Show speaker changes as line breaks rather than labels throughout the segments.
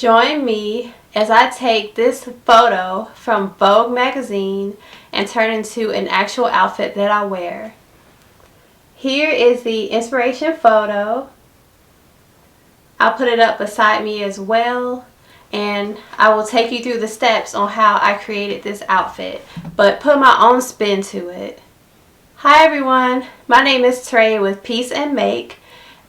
Join me as I take this photo from Vogue magazine and turn into an actual outfit that I wear. Here is the inspiration photo. I'll put it up beside me as well, and I will take you through the steps on how I created this outfit, but put my own spin to it. Hi everyone, my name is Teria with Piece and Make,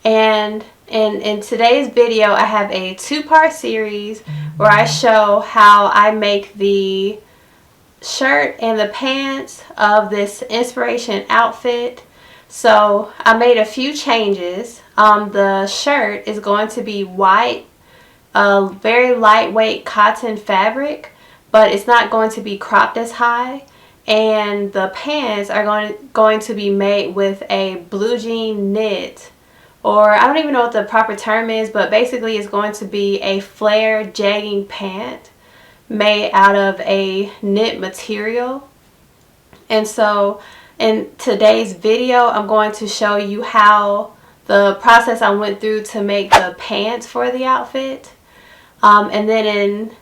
and in today's video I have a two-part series where I show how I make the shirt and the pants of this inspiration outfit. So I made a few changes. The shirt is going to be white, a very lightweight cotton fabric, but it's not going to be cropped as high. And the pants are going to be made with a blue jean knit, or I don't even know what the proper term is, but basically it's going to be a flare jegging pant made out of a knit material. And so in today's video, I'm going to show you how the process I went through to make the pants for the outfit. And then in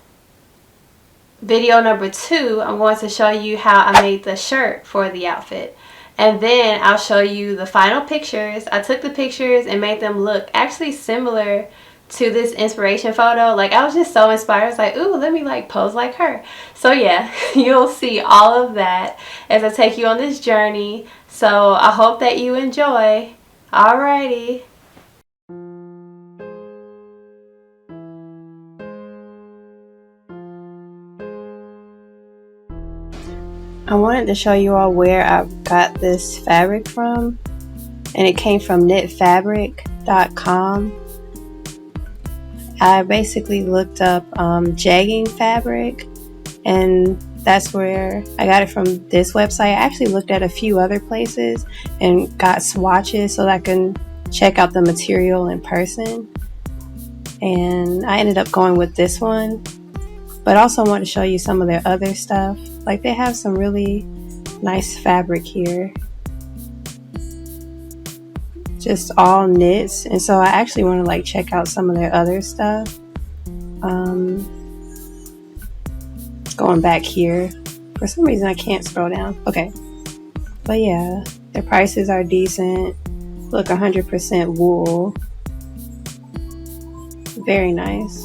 video number 2, I'm going to show you how I made the shirt for the outfit. And then I'll show you the final pictures. I took the pictures and made them look actually similar to this inspiration photo. Like, I was just so inspired. I was like, ooh, let me like pose like her. So yeah, you'll see all of that as I take you on this journey. So I hope that you enjoy. Alrighty. I wanted to show you all where I got this fabric from, and it came from knitfabric.com. I basically looked up jegging fabric, and that's where I got it from, this website. I actually looked at a few other places and got swatches so that I can check out the material in person, and I ended up going with this one. But I also want to show you some of their other stuff. Like, they have some really nice fabric here, just all knits. And so I actually want to like check out some of their other stuff. Going back here, for some reason I can't scroll down. Okay, but yeah, their prices are decent. Look, 100% wool, very nice.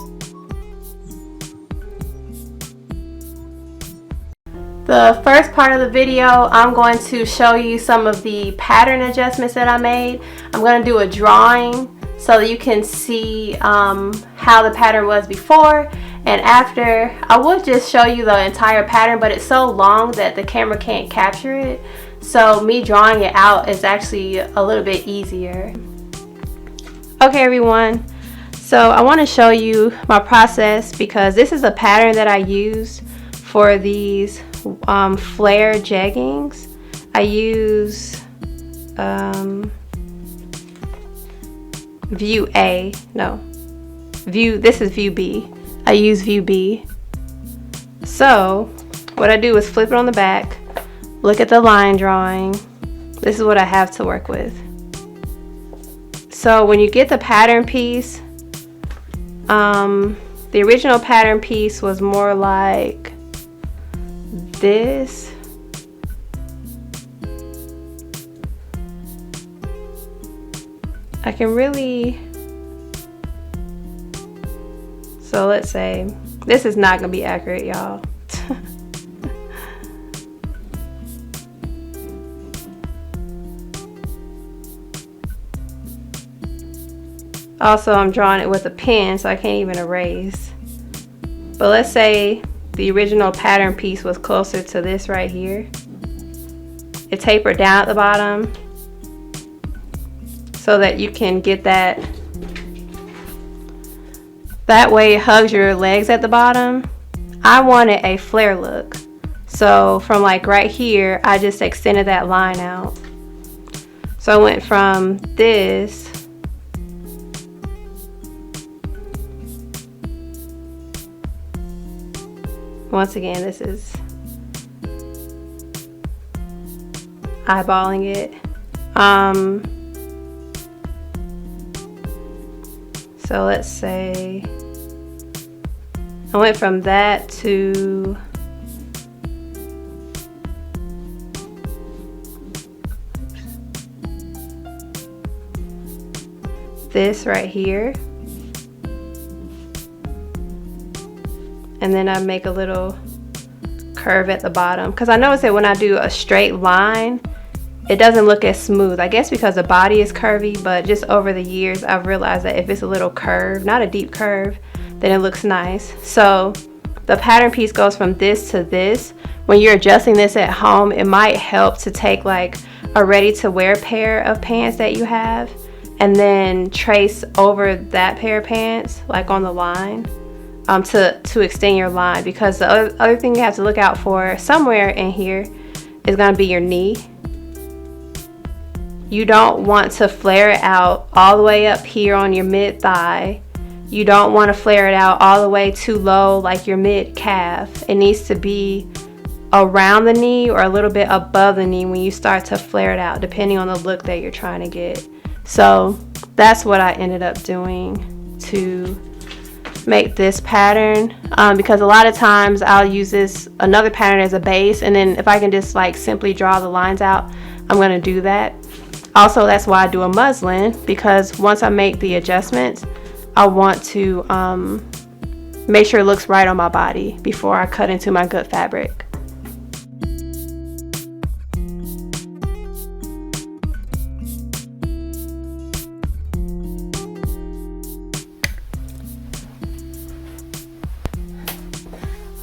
The first part of the video, I'm going to show you some of the pattern adjustments that I made. I'm going to do a drawing so that you can see how the pattern was before and after. I would just show you the entire pattern, but it's so long that the camera can't capture it. So me drawing it out is actually a little bit easier. Okay everyone, so I want to show you my process because this is a pattern that I used for these flare jeggings. I use this is view B. I use view B. So what I do is flip it on the back, look at the line drawing. This is what I have to work with. So when you get the pattern piece, the original pattern piece was more like this. I can really, so let's say this is not gonna be accurate, y'all. Also, I'm drawing it with a pen, so I can't even erase. But let's say the original pattern piece was closer to this right here. It tapered down at the bottom so that you can get that. That way it hugs your legs at the bottom. I wanted a flare look. So from like right here, I just extended that line out. So I went from this once again, this is eyeballing it. So let's say I went from that to this right here. And then I make a little curve at the bottom, because I noticed that when I do a straight line, it doesn't look as smooth. I guess because the body is curvy, but just over the years I've realized that if it's a little curve, not a deep curve, then it looks nice. So the pattern piece goes from this to this. When you're adjusting this at home, it might help to take like a ready-to-wear pair of pants that you have and then trace over that pair of pants like on the line to extend your line, because the other thing you have to look out for somewhere in here is going to be your knee. You don't want to flare it out all the way up here on your mid thigh. You don't want to flare it out all the way too low like your mid calf. It needs to be around the knee or a little bit above the knee when you start to flare it out, depending on the look that you're trying to get. So that's what I ended up doing to make this pattern, because a lot of times I'll use another pattern as a base, and then if I can just like simply draw the lines out, I'm going to do that. Also, that's why I do a muslin, because once I make the adjustments, I want to make sure it looks right on my body before I cut into my good fabric.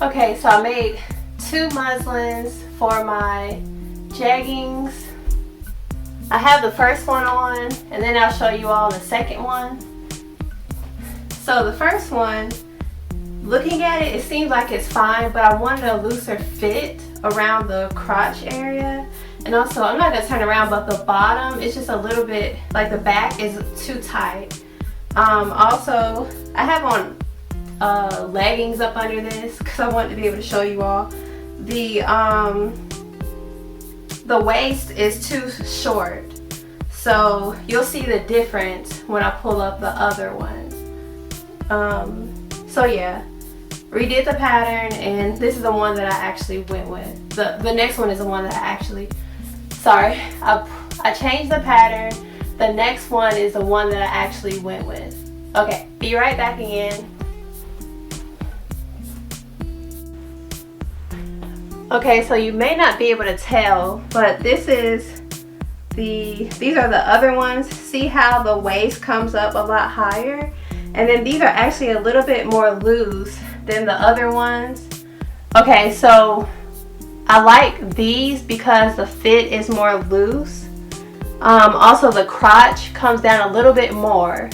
Okay, so I made 2 muslins for my jeggings. I have the first one on, and then I'll show you all the second one. So the first one, looking at it, it seems like it's fine, but I wanted a looser fit around the crotch area. And also, I'm not gonna turn around, but the bottom, it's just a little bit, like the back is too tight. Also, I have on leggings up under this because I wanted to be able to show you all. The waist is too short, so you'll see the difference when I pull up the other ones. So yeah, redid the pattern, and this is the one that I actually went with. The next one is the one that I actually, sorry, I changed the pattern. The next one is the one that I actually went with. Okay, be right back again. Okay, so you may not be able to tell, but these are the other ones. See how the waist comes up a lot higher? And then these are actually a little bit more loose than the other ones. Okay, so I like these because the fit is more loose. Also, the crotch comes down a little bit more.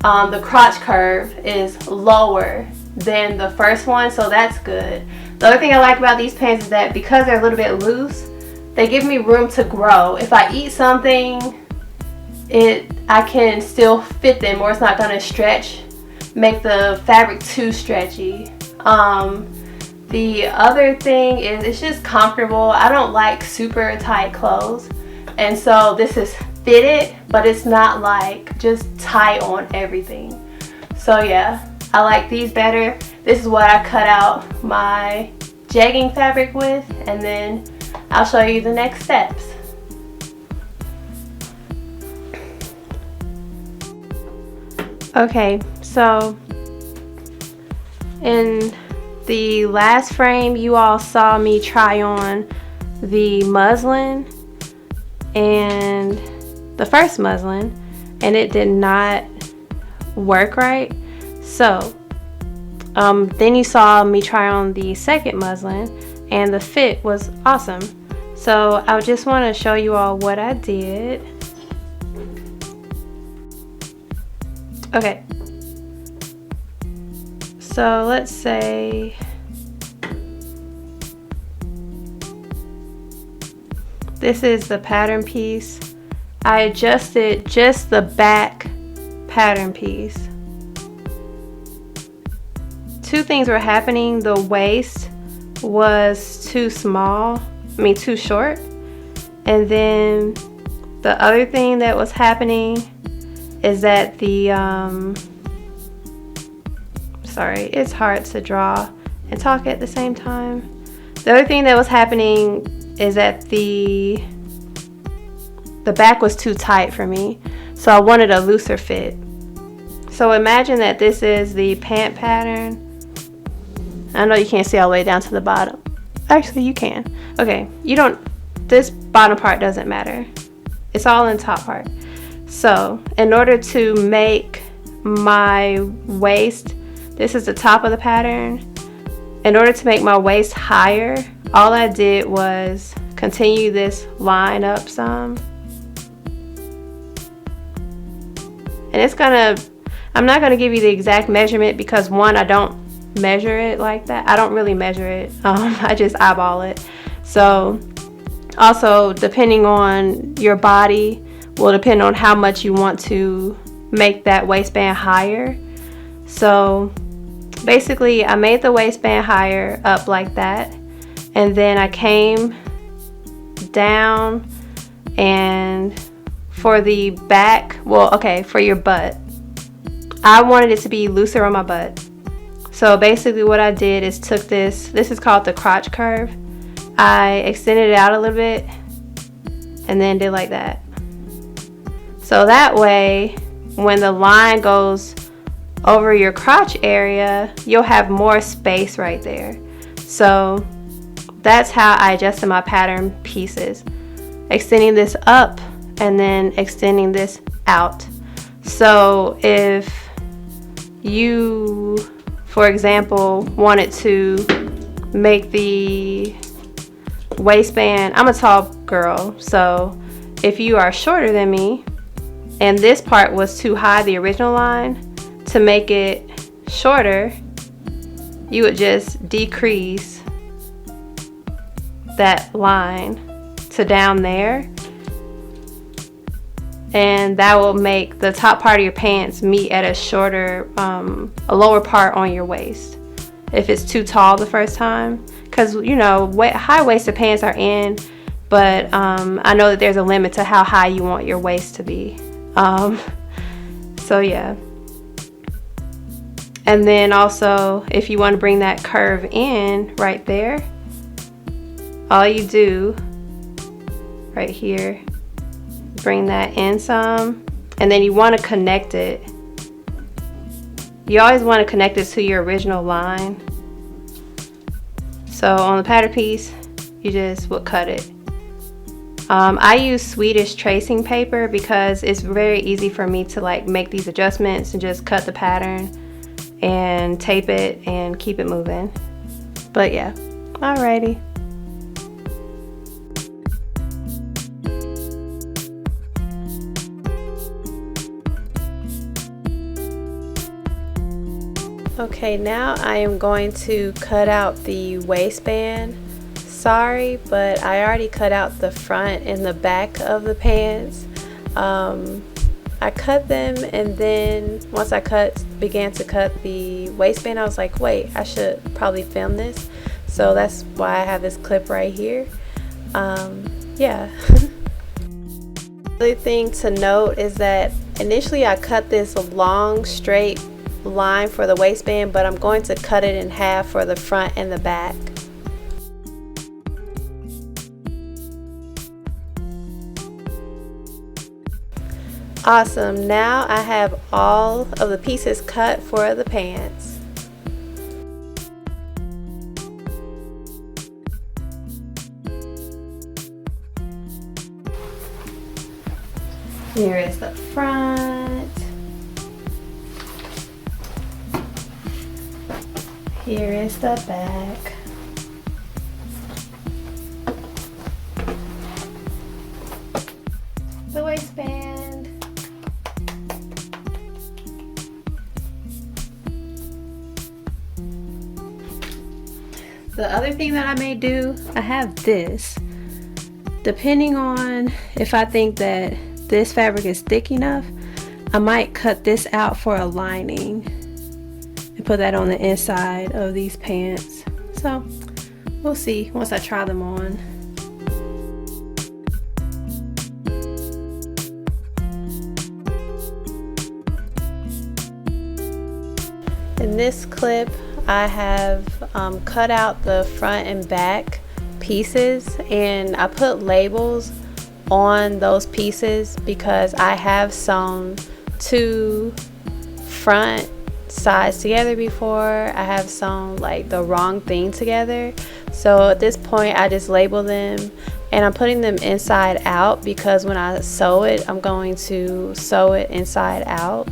The crotch curve is lower than the first one, so that's good. The other thing I like about these pants is that because they're a little bit loose, they give me room to grow. If I eat something, I can still fit them, or it's not gonna stretch, make the fabric too stretchy. The other thing is it's just comfortable. I don't like super tight clothes, and so this is fitted, but it's not like just tight on everything. So yeah, I like these better. This is what I cut out my jegging fabric with, and then I'll show you the next steps. Okay, so in the last frame you all saw me try on the muslin and the first muslin, and it did not work right. So then you saw me try on the second muslin, and the fit was awesome. So I just want to show you all what I did. Okay, so let's say this is the pattern piece. I adjusted just the back pattern piece. Two things were happening. The waist was too too short. And then the other thing that was happening is that Sorry, it's hard to draw and talk at the same time. The other thing that was happening is that the back was too tight for me, so I wanted a looser fit. So imagine that this is the pant pattern. I know you can't see all the way down to the bottom. Actually, you can. Okay, this bottom part doesn't matter. It's all in the top part. So in order to make my waist, this is the top of the pattern. In order to make my waist higher, all I did was continue this line up some. And I'm not gonna give you the exact measurement because one, I don't measure it like that. I don't really measure it. I just eyeball it. So also, depending on your body will depend on how much you want to make that waistband higher. So basically, I made the waistband higher up like that, and then I came down, and for the back, well, okay, for your butt, I wanted it to be looser on my butt. So basically what I did is took this is called the crotch curve. I extended it out a little bit and then did like that. So that way, when the line goes over your crotch area, you'll have more space right there. So that's how I adjusted my pattern pieces. Extending this up and then extending this out. So if you, for example, wanted to make the waistband, I'm a tall girl, so if you are shorter than me and this part was too high, the original line, to make it shorter, you would just decrease that line to down there, and that will make the top part of your pants meet at a shorter, a lower part on your waist if it's too tall the first time. Because, you know, high-waisted pants are in, but I know that there's a limit to how high you want your waist to be. So yeah. And then also, if you want to bring that curve in right there, all you do right here, bring that in some, and then you want to connect it. You always want to connect it to your original line. So on the pattern piece, you just would cut it. I use Swedish tracing paper because it's very easy for me to like make these adjustments and just cut the pattern and tape it and keep it moving. But yeah, alrighty. Okay, now I am going to cut out the waistband. Sorry, but I already cut out the front and the back of the pants. I cut them, and then once I began to cut the waistband, I was like, wait, I should probably film this. So that's why I have this clip right here. Yeah. The other thing to note is that initially I cut this long straight line for the waistband, but I'm going to cut it in half for the front and the back. Awesome, now I have all of the pieces cut for the pants. Here is the front. Here is the back. The waistband. The other thing that I may do, I have this. Depending on if I think that this fabric is thick enough, I might cut this out for a lining and put that on the inside of these pants. So we'll see once I try them on. And in this clip I have cut out the front and back pieces, and I put labels on those pieces because I have sewn two front sides together before. I have sewn like the wrong thing together, so at this point I just label them, and I'm putting them inside out because when I sew it, I'm going to sew it inside out.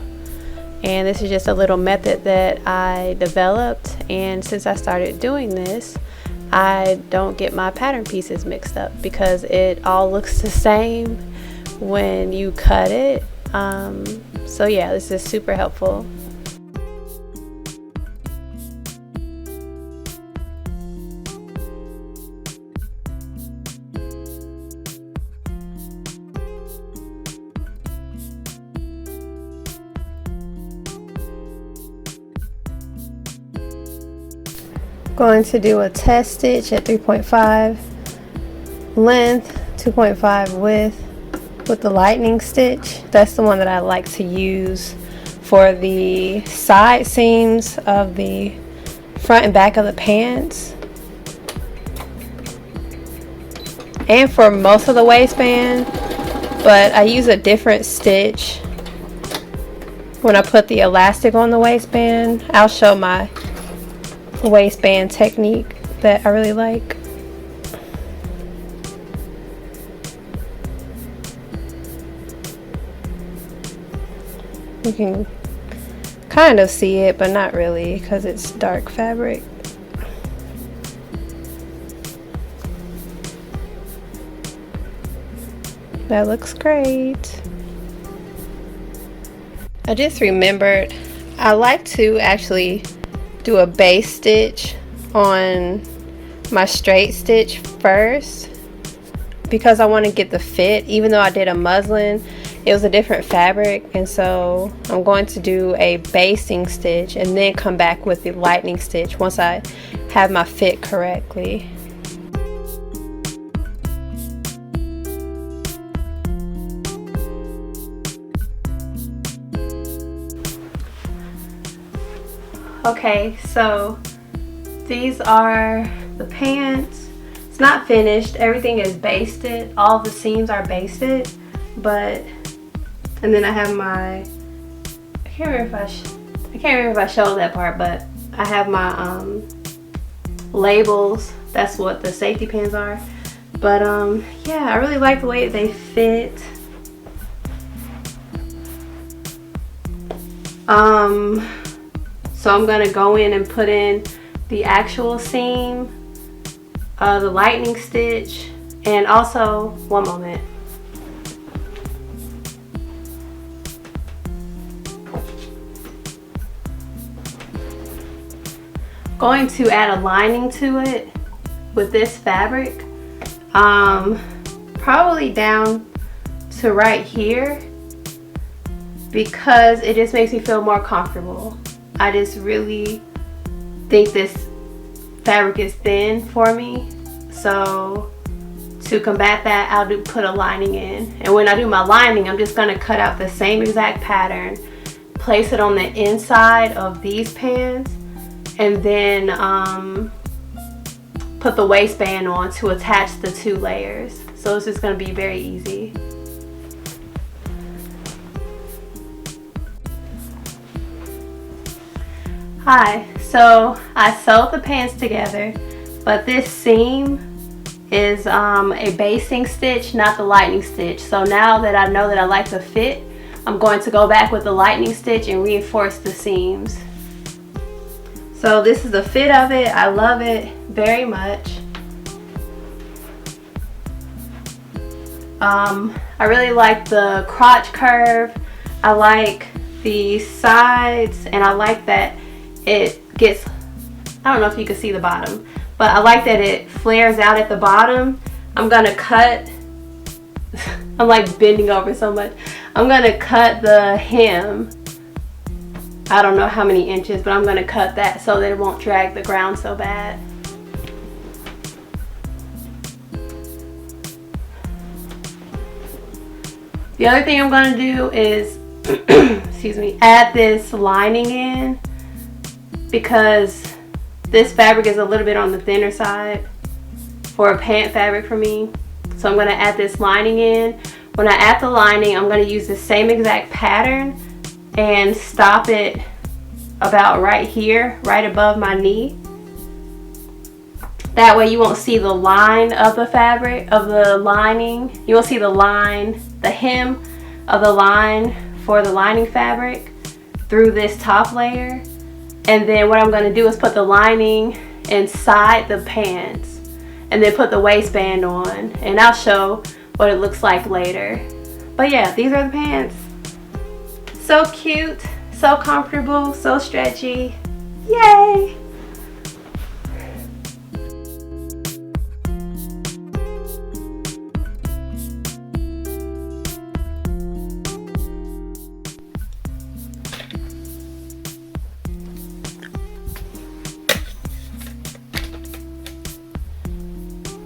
And this is just a little method that I developed, and since I started doing this, I don't get my pattern pieces mixed up because it all looks the same when you cut it. So yeah, this is super helpful. Going to do a test stitch at 3.5 length, 2.5 width with the lightning stitch. That's the one that I like to use for the side seams of the front and back of the pants, and for most of the waistband, but I use a different stitch when I put the elastic on the waistband. I'll show my waistband technique that I really like. You can kind of see it, but not really because it's dark fabric. That looks great. I just remembered I like to actually do a base stitch on my straight stitch first because I want to get the fit. Even though I did a muslin, it was a different fabric, and so I'm going to do a basting stitch and then come back with the lightning stitch once I have my fit correctly. Okay, so these are the pants. It's not finished. Everything is basted. All the seams are basted, but and then I have my I can't remember if I showed that part, but I have my labels. That's what the safety pins are. But yeah, I really like the way they fit. So I'm going to go in and put in the actual seam, the lightning stitch, and also, one moment. Going to add a lining to it with this fabric, probably down to right here, because it just makes me feel more comfortable. I just really think this fabric is thin for me, so to combat that, I'll put a lining in. And when I do my lining, I'm just going to cut out the same exact pattern, place it on the inside of these pants, and then put the waistband on to attach the two layers. So it's just going to be very easy. Hi, so I sewed the pants together, but this seam is a basting stitch, not the lightning stitch. So now that I know that I like the fit, I'm going to go back with the lightning stitch and reinforce the seams. So this is the fit of it. I love it very much. I really like the crotch curve. I like the sides, and I like that it gets, I don't know if you can see the bottom, but I like that it flares out at the bottom. I'm gonna cut, I'm like bending over so much. I'm gonna cut the hem. I don't know how many inches, but I'm gonna cut that so that it won't drag the ground so bad. The other thing I'm gonna do is excuse me, add this lining in because this fabric is a little bit on the thinner side for a pant fabric for me. So I'm going to add this lining in. When I add the lining, I'm going to use the same exact pattern and stop it about right here, right above my knee. That way you won't see the line of the fabric, of the lining. You won't see the line, the hem of the line for the lining fabric through this top layer. And then what I'm going to do is put the lining inside the pants and then put the waistband on, and I'll show what it looks like later. But yeah, these are the pants. So cute, so comfortable, so stretchy. Yay!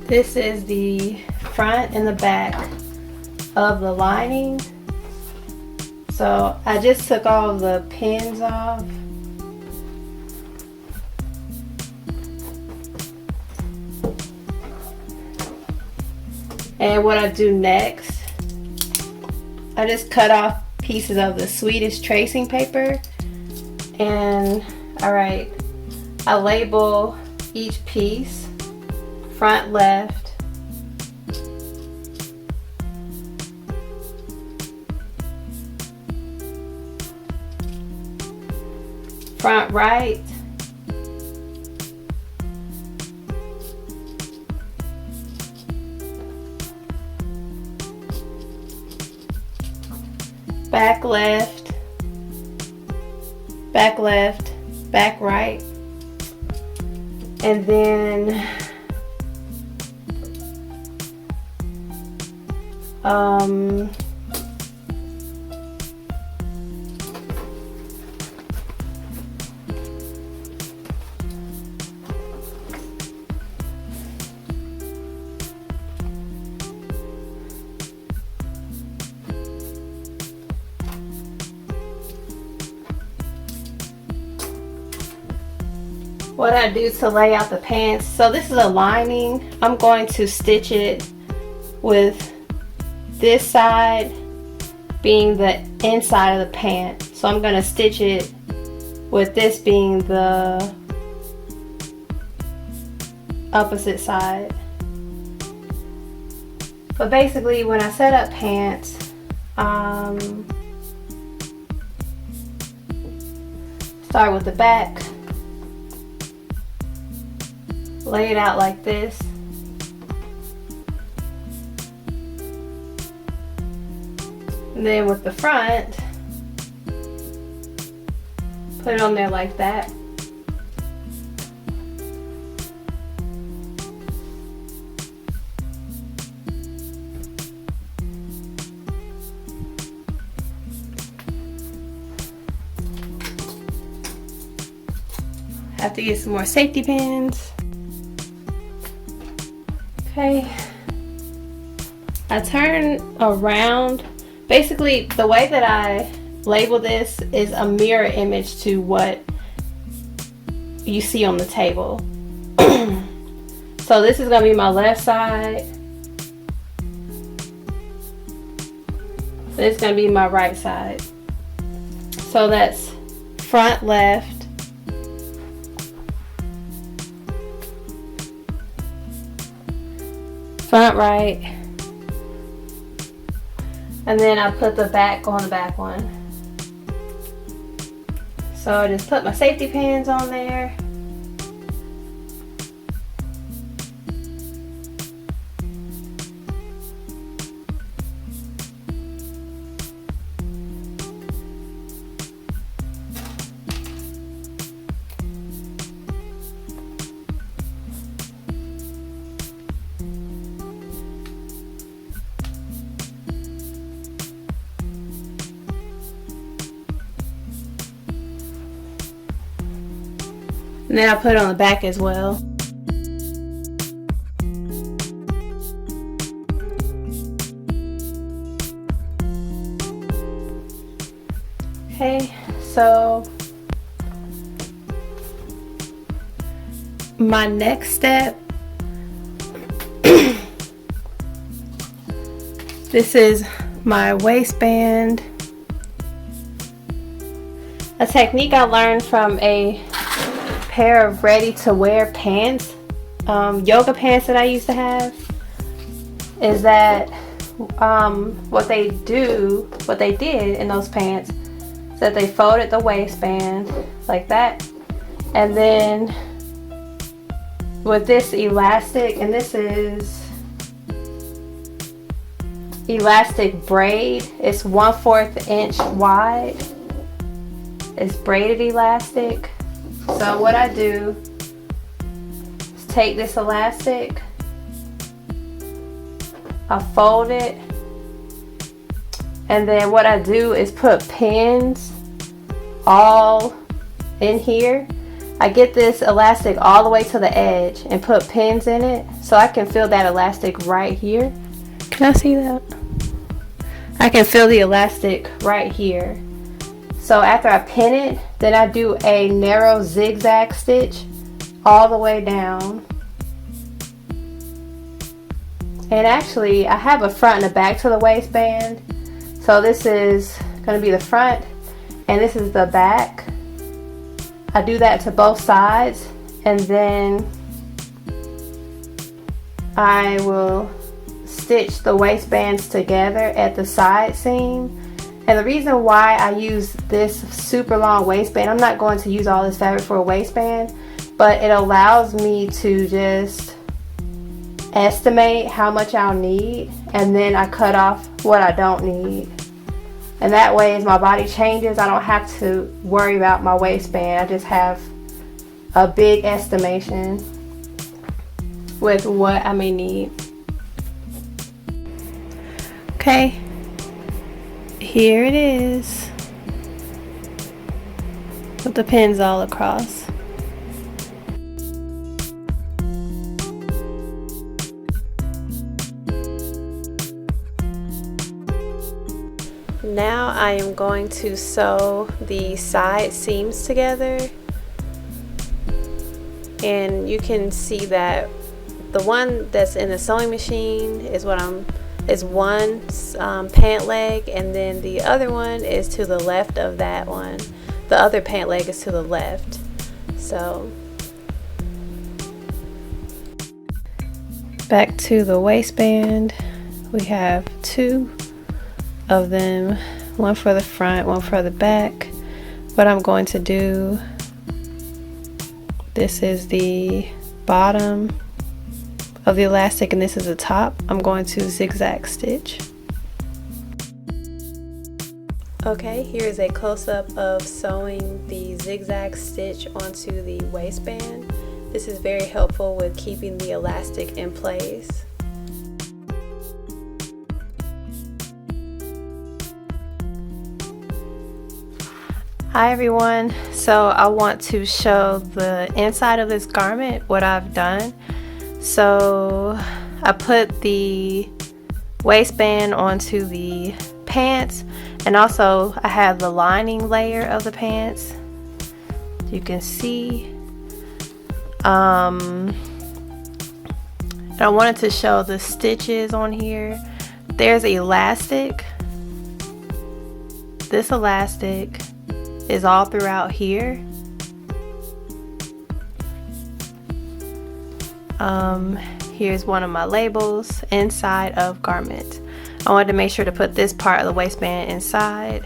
This is the front and the back of the lining. So I just took all the pins off. And what I do next, I just cut off pieces of the Swedish tracing paper. And alright, I label each piece. Front left, front right, back left, back left, back right, and then what I do to lay out the pants. So this is a lining. I'm going to stitch it with this side being the inside of the pant. So I'm going to stitch it with this being the opposite side. But basically when I set up pants, start with the back, lay it out like this. And then with the front, put it on there like that. Have to get some more safety pins. Okay. I turn around. Basically, the way that I label this is a mirror image to what you see on the table. So this is going to be my left side. This is going to be my right side. So that's front left, front right, and then I put the back on the back one. So I just put my safety pins on there. And then I put it on the back as well. Okay, so My next step, this is my waistband. A technique I learned from a pair of ready-to-wear pants, yoga pants that I used to have, is that what they did in those pants is that they folded the waistband like that, and then with this elastic, and this is elastic braid, it's 1/4 inch wide. It's braided elastic. So what I do is take this elastic, I fold it, and then what I do is put pins all in here. I get this elastic all the way to the edge and put pins in it so I can feel that elastic right here. Can I see that? I can feel the elastic right here. So after I pin it, then I do a narrow zigzag stitch all the way down. And actually, I have a front and a back to the waistband. So this is going to be the front, and this is the back. I do that to both sides, and then I will stitch the waistbands together at the side seam. And the reason why I use this super long waistband, I'm not going to use all this fabric for a waistband, but it allows me to just estimate how much I'll need, and then I cut off what I don't need. And that way, as my body changes, I don't have to worry about my waistband. I just have a big estimation with what I may need. Okay. Here it is with the pins all across. Now I am going to sew the side seams together, and you can see that the one that's in the sewing machine is one pant leg, and then the other one is to the left of that one. The other pant leg is to the left. So back to the waistband, we have two of them, one for the front, one for the back. What I'm going to do, this is the bottom of the elastic and this is the top. I'm going to zigzag stitch. Okay, here is a close-up of sewing the zigzag stitch onto the waistband. This is very helpful with keeping the elastic in place. Hi everyone, so I want to show the inside of this garment, what I've done. So I put the waistband onto the pants, and also I have the lining layer of the pants. You can see. And I wanted to show the stitches on here. There's elastic. This elastic is all throughout here. Here's one of my labels, inside of garment. I wanted to make sure to put this part of the waistband inside.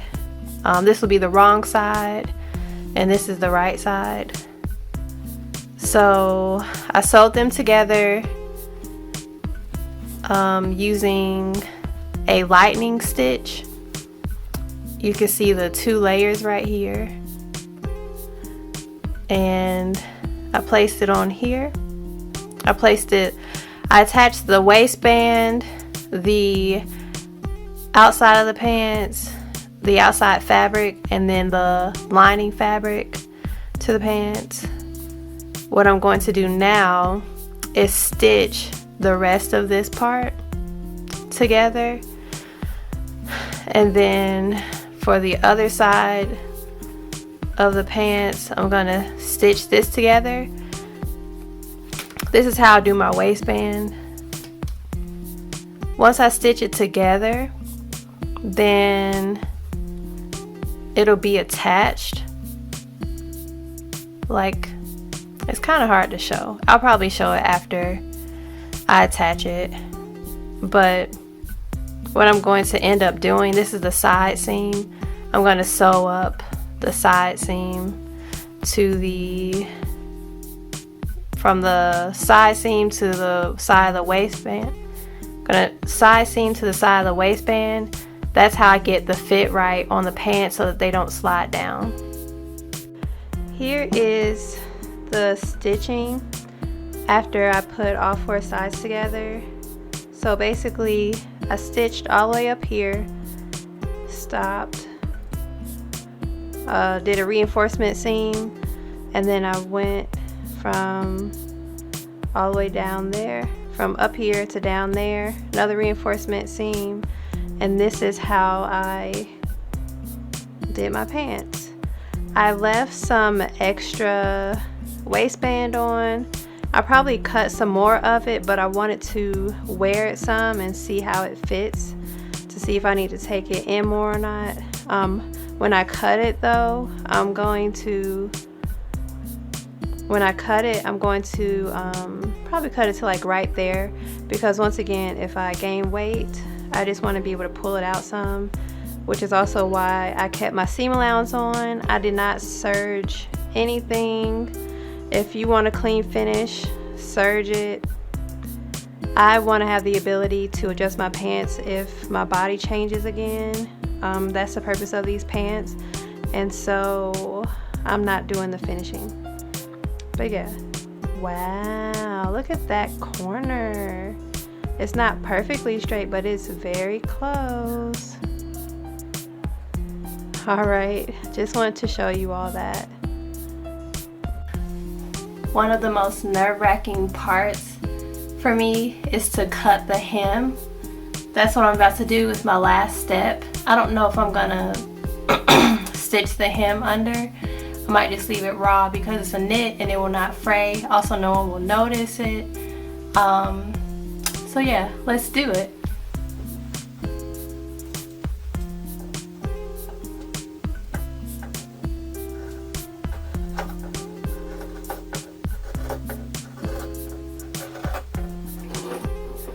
This will be the wrong side, and this is the right side. So I sewed them together using a lightning stitch. You can see the two layers right here, and I placed it on here. I attached the waistband, the outside of the pants, the outside fabric, and then the lining fabric to the pants. What I'm going to do now is stitch the rest of this part together, and then for the other side of the pants, I'm gonna stitch this together This is how I do my waistband. Once I stitch it together, then it'll be attached. Like, it's kind of hard to show. I'll probably show it after I attach it. But what I'm going to end up doing, this is the side seam. I'm going to sew up the side seam to from the side seam to the side of the waistband. I'm going to side seam to the side of the waistband. That's how I get the fit right on the pants so that they don't slide down. Here is the stitching after I put all 4 sides together. So basically I stitched all the way up here, stopped, did a reinforcement seam, and then I went from all the way down there, from up here to down there, another reinforcement seam, and this is how I did my pants. I left some extra waistband on. I probably cut some more of it, but I wanted to wear it some and see how it fits, to see if I need to take it in more or not. When I cut it though, I'm going to probably cut it to like right there, because once again, if I gain weight, I just want to be able to pull it out some, which is also why I kept my seam allowance on. I did not serge anything. If you want a clean finish, serge it. I want to have the ability to adjust my pants if my body changes again. That's the purpose of these pants, and so I'm not doing the finishing. But yeah, wow, look at that corner. It's not perfectly straight, but it's very close. Alright, just wanted to show you all that. One of the most nerve-wracking parts for me is to cut the hem. That's what I'm about to do with my last step. I don't know if I'm gonna stitch the hem under. I might just leave it raw because it's a knit and it will not fray. Also, no one will notice it. So yeah, let's do it.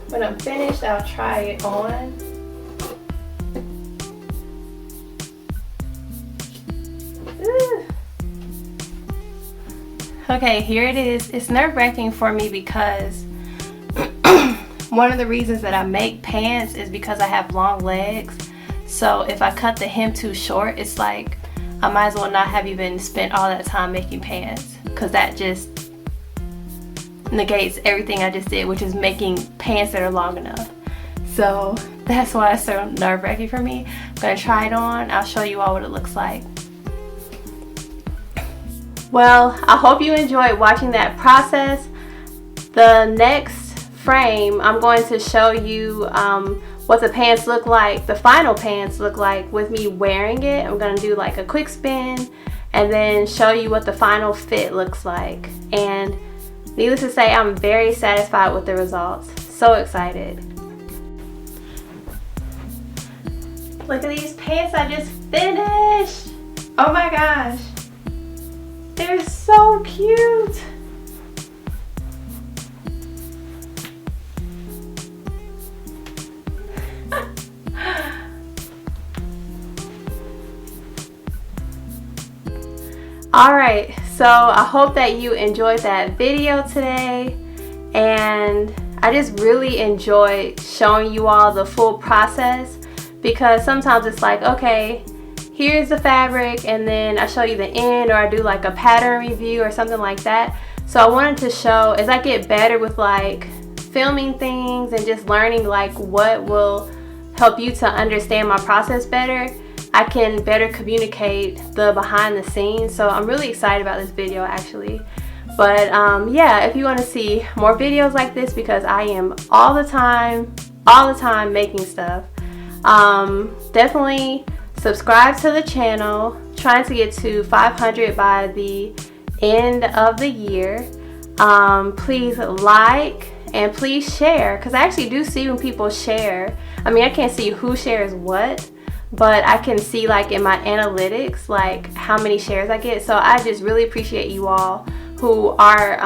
When I'm finished, I'll try it on. Ooh. Okay, here it is. It's nerve-wracking for me because one of the reasons that I make pants is because I have long legs. So if I cut the hem too short, it's like I might as well not have even spent all that time making pants, because that just negates everything I just did, which is making pants that are long enough. So that's why it's so nerve-wracking for me. I'm gonna try it on. I'll show you all what it looks like. Well, I hope you enjoyed watching that process. The next frame, I'm going to show you what the pants look like, the final pants look like with me wearing it. I'm gonna do like a quick spin and then show you what the final fit looks like. And needless to say, I'm very satisfied with the results. So excited. Look at these pants I just finished. Oh my gosh. They're so cute. Alright, so I hope that you enjoyed that video today, and I just really enjoyed showing you all the full process, because sometimes it's like, okay, here's the fabric, and then I show you the end, or I do like a pattern review or something like that. So I wanted to show, as I get better with like filming things and just learning like what will help you to understand my process better, I can better communicate the behind the scenes. So I'm really excited about this video actually. But yeah, if you want to see more videos like this, because I am all the time making stuff, definitely subscribe to the channel. Trying to get to 500 by the end of the year. Please like and please share, because I actually do see when people share. I mean, I can't see who shares what, but I can see like in my analytics like how many shares I get. So I just really appreciate you all who are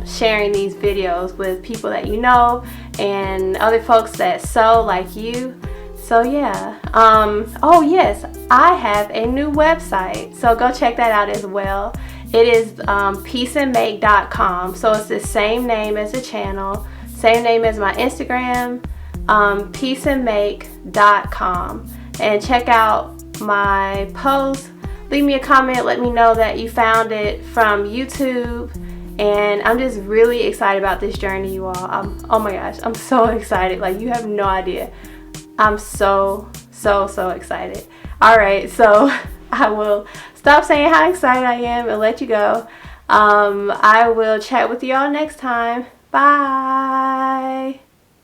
sharing these videos with people that you know and other folks that sew like you. So yeah, oh yes, I have a new website, so go check that out as well. It is peaceandmake.com. So it's the same name as the channel, same name as my Instagram, peaceandmake.com. And check out my posts. Leave me a comment, let me know that you found it from YouTube. And I'm just really excited about this journey, you all. Oh my gosh, I'm so excited. Like, you have no idea. I'm so excited. Alright, so I will stop saying how excited I am and let you go. I will chat with you all next time. Bye.